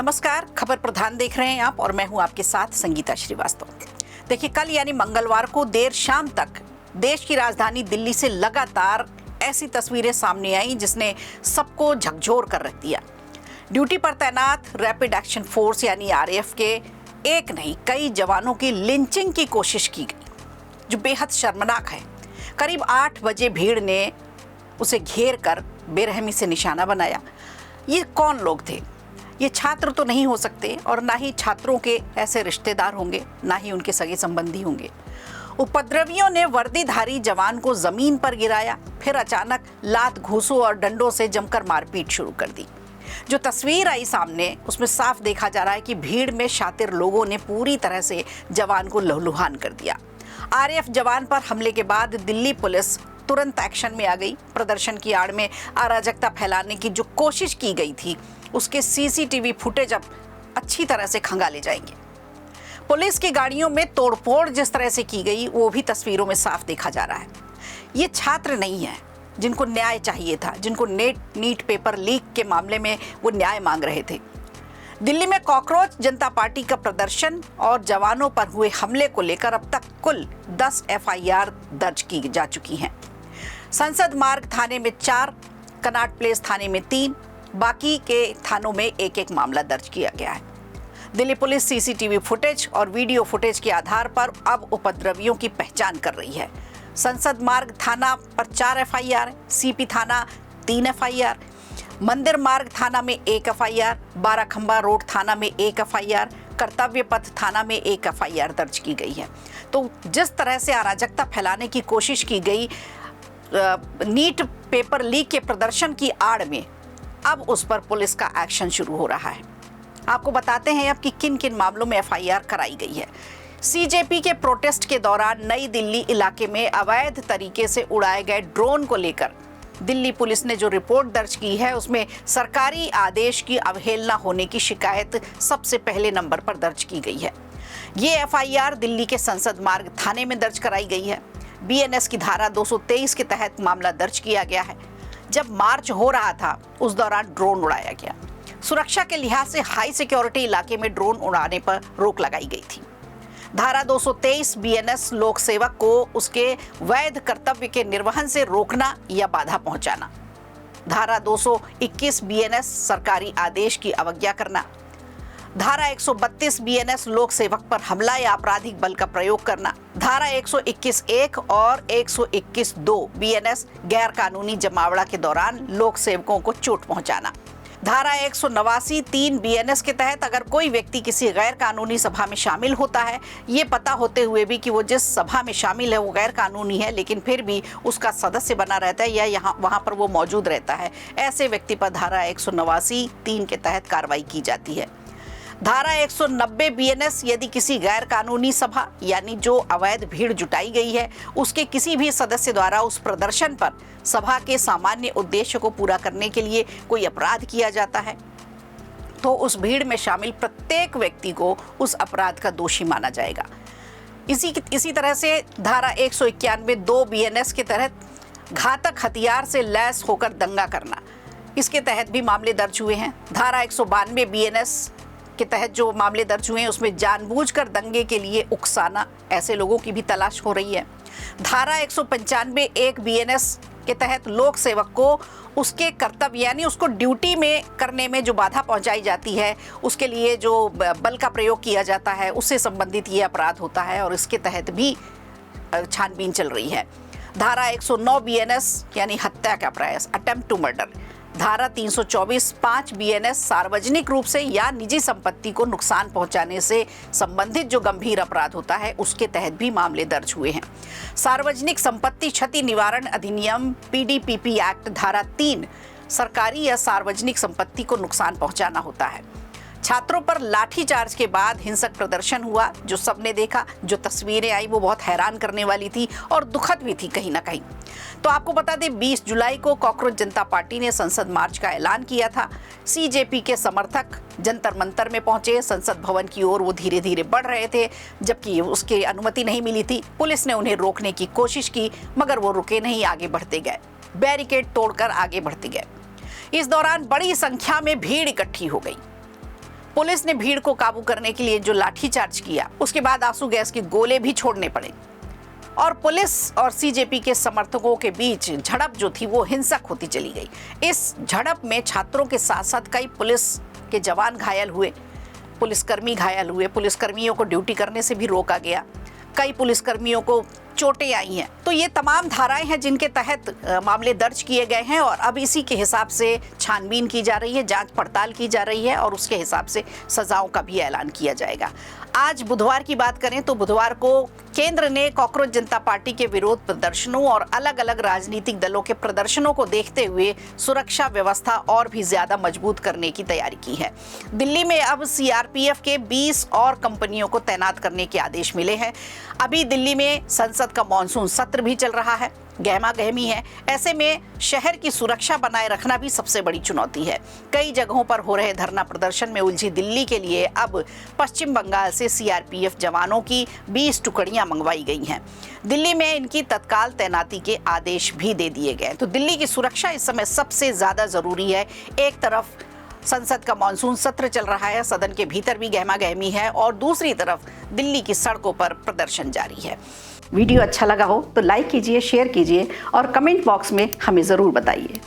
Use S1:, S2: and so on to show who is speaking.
S1: नमस्कार, खबर प्रधान देख रहे हैं आप और मैं हूं आपके साथ संगीता श्रीवास्तव। देखिए, कल यानी मंगलवार को देर शाम तक देश की राजधानी दिल्ली से लगातार ऐसी तस्वीरें सामने आई जिसने सबको झकझोर कर रख दिया। ड्यूटी पर तैनात रैपिड एक्शन फोर्स यानी आरएएफ के एक नहीं कई जवानों की लिंचिंग की कोशिश की गई, जो बेहद शर्मनाक है। करीब 8 बजे भीड़ ने उसे घेर कर बेरहमी से निशाना बनाया। ये कौन लोग थे? ये छात्र तो नहीं हो सकते और ना ही छात्रों के ऐसे रिश्तेदार होंगे, ना ही उनके सगे संबंधी होंगे। उपद्रवियों ने वर्दीधारी जवान को जमीन पर गिराया, फिर अचानक लात घूंसों और डंडों से जमकर मारपीट शुरू कर दी। जो तस्वीर आई सामने उसमें साफ देखा जा रहा है कि भीड़ में शातिर लोगों ने पूरी तरह से जवान को लहूलुहान कर दिया। आरएएफ जवान पर हमले के बाद दिल्ली पुलिस तुरंत एक्शन में आ गई। प्रदर्शन की आड़ में अराजकता फैलाने की जो कोशिश की गई थी उसके सीसीटीवी फुटेज अब अच्छी तरह से खंगाले जाएंगे। पुलिस की गाड़ियों में तोड़फोड़ जिस तरह से की गई वो भी तस्वीरों में साफ देखा जा रहा है। ये छात्र नहीं है जिनको न्याय चाहिए था, जिनको नीट पेपर लीक के मामले में वो न्याय मांग रहे थे। दिल्ली में कॉकरोच जनता पार्टी का प्रदर्शन और जवानों पर हुए हमले को लेकर अब तक कुल 10 एफआईआर दर्ज की जा चुकी हैं। संसद मार्ग थाने में 4, कनॉट प्लेस थाने में 3, बाकी के थानों में एक मामला दर्ज किया गया है। दिल्ली पुलिस सीसीटीवी फुटेज और वीडियो फुटेज के आधार पर अब उपद्रवियों की पहचान कर रही है। संसद मार्ग थाना पर 4 एफआईआर, सीपी थाना 3 एफआईआर, मंदिर मार्ग थाना में 1 एफआईआर, बाराखंबा रोड थाना में 1 एफआईआर, कर्तव्य पथ थाना में 1 एफआईआर दर्ज की गई है। तो जिस तरह से अराजकता फैलाने की कोशिश की गई नीट पेपर लीक के प्रदर्शन की आड़ में, अब उस पर पुलिस का एक्शन शुरू हो रहा है। आपको बताते हैं अब कि किन किन मामलों में एफआईआर कराई गई है। सीजेपी के प्रोटेस्ट के दौरान नई दिल्ली इलाके में अवैध तरीके से उड़ाए गए ड्रोन को लेकर दिल्ली पुलिस ने जो रिपोर्ट दर्ज की है उसमें सरकारी आदेश की अवहेलना होने की शिकायत सबसे पहले नंबर पर दर्ज की गई है। ये एफआईआर दिल्ली के संसद मार्ग थाने में दर्ज कराई गई है। बीएनएस की धारा 223 के तहत मामला दर्ज किया गया है। जब मार्च हो रहा था उस दौरान ड्रोन उड़ाया गया। सुरक्षा के लिहाज से हाई सिक्योरिटी इलाके में ड्रोन उड़ाने पर रोक लगाई गई थी। धारा 223 बीएनएस लोक सेवक को उसके वैध कर्तव्य के निर्वहन से रोकना या बाधा पहुंचाना। धारा 221 बीएनएस सरकारी आदेश की अवज्ञा करना। धारा 132 बीएनएस लोक सेवक पर हमला या आपराधिक बल का प्रयोग करना। धारा 121(1) और 121(2) बीएनएस गैर कानूनी जमावड़ा के दौरान लोक सेवकों को चोट पहुंचाना। धारा 189(3) बीएनएस के तहत अगर कोई व्यक्ति किसी गैर कानूनी सभा में शामिल होता है, ये पता होते हुए भी कि वो जिस सभा में शामिल है वो गैर कानूनी है, लेकिन फिर भी उसका सदस्य बना रहता है या वहाँ पर वो मौजूद रहता है, ऐसे व्यक्ति पर धारा 189(3) के तहत कार्रवाई की जाती है। धारा 190 बीएनएस यदि किसी गैर कानूनी सभा यानी जो अवैध भीड़ जुटाई गई है उसके किसी भी सदस्य द्वारा उस प्रदर्शन पर सभा के सामान्य उद्देश्य को पूरा करने के लिए कोई अपराध किया जाता है तो उस भीड़ में शामिल प्रत्येक व्यक्ति को उस अपराध का दोषी माना जाएगा। इसी तरह से धारा 191(2) बीएनएस के तहत घातक हथियार से लैस होकर दंगा करना, इसके तहत भी मामले दर्ज हुए हैं। धारा 192 बीएनएस के तहत जो मामले दर्ज हुए हैं उसमें जानबूझकर दंगे के लिए उकसाना, ऐसे लोगों की भी तलाश हो रही है। धारा 195(1) बीएनएस के तहत लोक सेवक को उसके कर्तव्य यानी उसको ड्यूटी में करने में जो बाधा पहुंचाई जाती है उसके लिए जो बल का प्रयोग किया जाता है उससे संबंधित ये अपराध होता है और इसके तहत भी छानबीन चल रही है। धारा 109 बीएनएस यानी हत्या का प्रयास, अटेम्प्ट टू मर्डर। धारा 324(5) बीएनएस सार्वजनिक रूप से या निजी संपत्ति को नुकसान पहुंचाने से संबंधित जो गंभीर अपराध होता है उसके तहत भी मामले दर्ज हुए हैं। सार्वजनिक संपत्ति क्षति निवारण अधिनियम पीडीपीपी एक्ट धारा 3 सरकारी या सार्वजनिक संपत्ति को नुकसान पहुंचाना होता है। छात्रों पर लाठीचार्ज के बाद हिंसक प्रदर्शन हुआ जो सबने देखा। जो तस्वीरें आई वो बहुत हैरान करने वाली थी और दुखद भी थी कहीं ना कहीं। तो आपको बता दें 20 जुलाई को कॉकरोच जनता पार्टी ने संसद मार्च का ऐलान किया था। सीजेपी के समर्थक जंतर मंतर में पहुंचे। संसद भवन की ओर वो धीरे धीरे बढ़ रहे थे जबकि उसकी अनुमति नहीं मिली थी। पुलिस ने उन्हें रोकने की कोशिश की मगर वो रुके नहीं, आगे बढ़ते गए, बैरिकेड तोड़कर आगे बढ़ते गए। इस दौरान बड़ी संख्या में भीड़ इकट्ठी हो गई। पुलिस ने भीड़ को काबू करने के लिए जो लाठीचार्ज किया, उसके बाद आंसू गैस के गोले भी छोड़ने पड़े और पुलिस और सीजेपी के समर्थकों के बीच झड़प जो थी वो हिंसक होती चली गई। इस झड़प में छात्रों के साथ साथ कई पुलिस के जवान घायल हुए, पुलिसकर्मी घायल हुए, पुलिसकर्मियों को ड्यूटी करने से भी रोका गया, कई पुलिसकर्मियों को चोटें आई हैं। तो ये तमाम धाराएं हैं जिनके तहत मामले दर्ज किए गए हैं और अब इसी के हिसाब से छानबीन की जा रही है, जांच पड़ताल की जा रही है और उसके हिसाब से सजाओं का भी ऐलान किया जाएगा। आज बुधवार की बात करें तो बुधवार को केंद्र ने कॉकरोच जनता पार्टी के विरोध प्रदर्शनों और अलग अलग राजनीतिक दलों के प्रदर्शनों को देखते हुए सुरक्षा व्यवस्था और भी ज्यादा मजबूत करने की तैयारी की है। दिल्ली में अब सीआरपीएफ के 20 और कंपनियों को तैनात करने के आदेश मिले हैं। अभी दिल्ली में संसद का मॉनसून सत्र भी चल रहा है, गहमा गहमी है। ऐसे में शहर की सुरक्षा बनाए रखना भी सबसे बड़ी चुनौती है। कई जगहों पर हो रहे धरना प्रदर्शन में उलझी दिल्ली के लिए अब पश्चिम बंगाल से सीआरपीएफ जवानों की 20 टुकड़ियां मंगवाई गई हैं। दिल्ली में इनकी तत्काल तैनाती के आदेश भी दे दिए गए। तो दिल्ली की सुरक्षा इस समय सबसे ज्यादा जरूरी है। एक तरफ संसद का मॉनसून सत्र चल रहा है, सदन के भीतर भी गहमा गहमी है और दूसरी तरफ दिल्ली की सड़कों पर प्रदर्शन जारी है। वीडियो अच्छा लगा हो तो लाइक कीजिए, शेयर कीजिए और कमेंट बॉक्स में हमें ज़रूर बताइए।